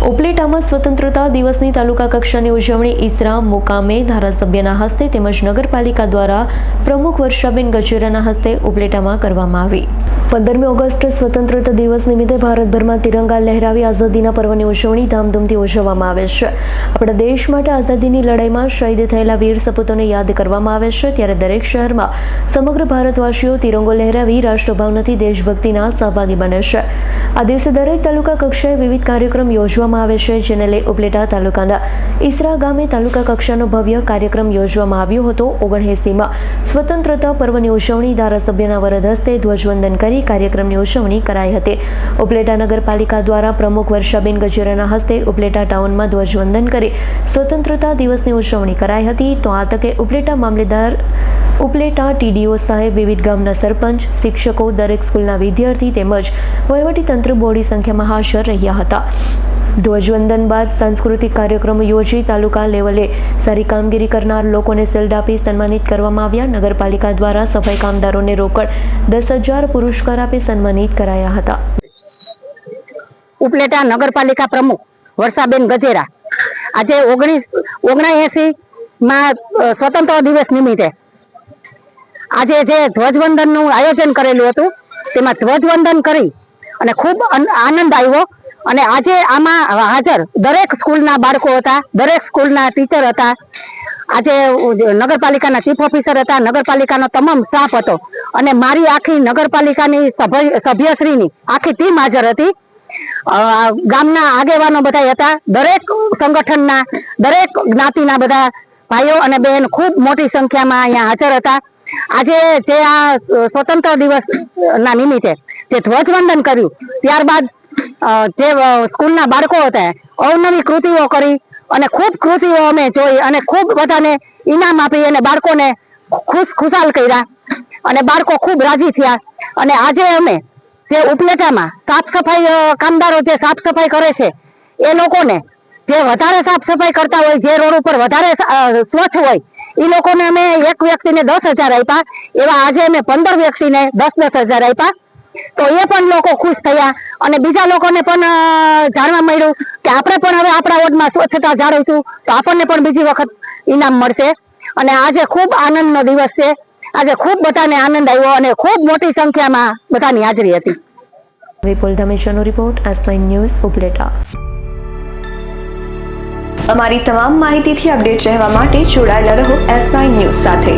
ઉપલેટામાં સ્વતંત્રતા દિવસની તાલુકા કક્ષાની ઉજવણી ઈસરા મુકામે ધારાસભ્યના હસ્તે તેમજ નગરપાલિકા દ્વારા પ્રમુખ વર્ષાબેન ગજેરાના હસ્તે ઉપલેટામાં કરવામાં આવી। 15મી ઓગસ્ટ સ્વતંત્રતા દિવસ નિમિત્તે ભારતભરમાં તિરંગા લહેરાવી આઝાદીના પર્વની ઉજવણી ધામધૂમથી ઉજવવામાં આવે છે। આપણા દેશ માટે આઝાદીની લડાઈમાં શહીદ થયેલા વીર સપૂતોને યાદ કરવામાં આવે છે, ત્યારે દરેક શહેરમાં સમગ્ર ભારતવાસીઓ તિરંગો લહેરાવી રાષ્ટ્રભાવનાથી દેશભક્તિના સહભાગી બને છે। આ દિવસે દરેક તાલુકા કક્ષાએ વિવિધ કાર્યક્રમ યોજવામાં આવે છે, જેને લઈ ઉપલેટા તાલુકાના ઈસરા ગામે તાલુકા કક્ષાનો ભવ્ય કાર્યક્રમ યોજવામાં આવ્યો હતો। 79માં સ્વતંત્રતા પર્વની ઉજવણી ધારાસભ્યના વરદ હસ્તે ધ્વજવંદન કરી કાર્યક્રમની ઉજવણી કરાઈ હતી। ઉપલેટા નગરપાલિકા દ્વારા પ્રમુખ વર્ષાબેન ગજેરાના હસ્તે ઉપલેટા ટાઉનમાં ધ્વજવંદન કરી સ્વતંત્રતા દિવસની ઉજવણી કરાઈ હતી। તો આ તકે ઉપલેટા મામલેદાર, ઉપલેટા ટીડીઓ સાહેબ, વિવિધ ગામના સરપંચ, શિક્ષકો, દરેક સ્કૂલના વિદ્યાર્થી તેમજ વહીવટીતંત્ર બહોળી સંખ્યામાં હાજર રહ્યા હતા। ધ્વજવંદન બાદ સાંસ્કૃતિક કાર્યક્રમો યોજી તાલુકા લેવલે સારી કામગીરી કરનાર લોકોને શિલ્ડ આપી સન્માનિત કરવામાં આવ્યા। નગરપાલિકા દ્વારા સફાઈ કામદારોને રોકડ 10,000 પુરસ્કાર આપી સન્માનિત કરાયા હતા। ઉપલેટા નગરપાલિકા પ્રમુખ વર્ષાબેન ગજેરા આજે 79માં સ્વતંત્ર દિવસ નિમિત્તે આજે જે ધ્વજવંદનનું આયોજન કરેલું હતું તેમાં ધ્વજવંદન કરી અને ખૂબ આનંદ આવ્યો। અને આજે આમાં હાજર દરેક સ્કૂલના બાળકો હતા, દરેક સ્કૂલના ટીચર હતા, આજે નગરપાલિકાના ચીફ ઓફિસર હતા, નગરપાલિકાનો તમામ સ્ટાફ હતો અને મારી આખી નગરપાલિકાની સભ્યશ્રીની આખી ટીમ હાજર હતી। ગામના આગેવાનો બધા હતા, દરેક સંગઠનના, દરેક જ્ઞાતિના બધા ભાઈઓ અને બહેન ખૂબ મોટી સંખ્યામાં અહીંયા હાજર હતા। આજે જે આ સ્વતંત્ર દિવસના નિમિત્તે જે ધ્વજવંદન કર્યું ત્યારબાદ જે સ્કૂલના બાળકો હતા અવનવી કૃતિઓ કરી અને ખૂબ કૃતિઓ અમે જોઈ અને ખૂબ બધાને ઇનામ આપી અને બાળકોને ખુશાલ કર્યા અને બાળકો ખૂબ રાજી થયા। અને આજે અમે જે ઉપલેટામાં સાફ સફાઈ કામદારો જે સાફ સફાઈ કરે છે એ લોકોને જે વધારે સાફ સફાઈ કરતા હોય, જે રોડ ઉપર વધારે સ્વચ્છ હોય એ લોકોને અમે એક વ્યક્તિને 10,000 આપ્યા। એવા આજે અમે 15 વ્યક્તિને 10,000 આપ્યા। તો એ પણ લોકો ખુશ થયા અને બીજા લોકોને પણ જાણવા મળ્યું કે આપણે પણ હવે આપણા વોર્ડમાં સ્વચ્છતા જાળવીશું તો આપણને પણ બીજી વખત ઇનામ મળશે। અને આજે ખૂબ આનંદનો દિવસ છે। આજે ખૂબ બધાને આનંદ આવ્યો અને ખૂબ મોટી સંખ્યામાં બધાની હાજરી હતી। વિપુલ ધમેશાનો રિપોર્ટ, S9 ન્યૂઝ, ઉપલેટા। અમારી તમામ માહિતીથી અપડેટ રહેવા માટે જોડાયેલા રહો S9 ન્યૂઝ સાથે।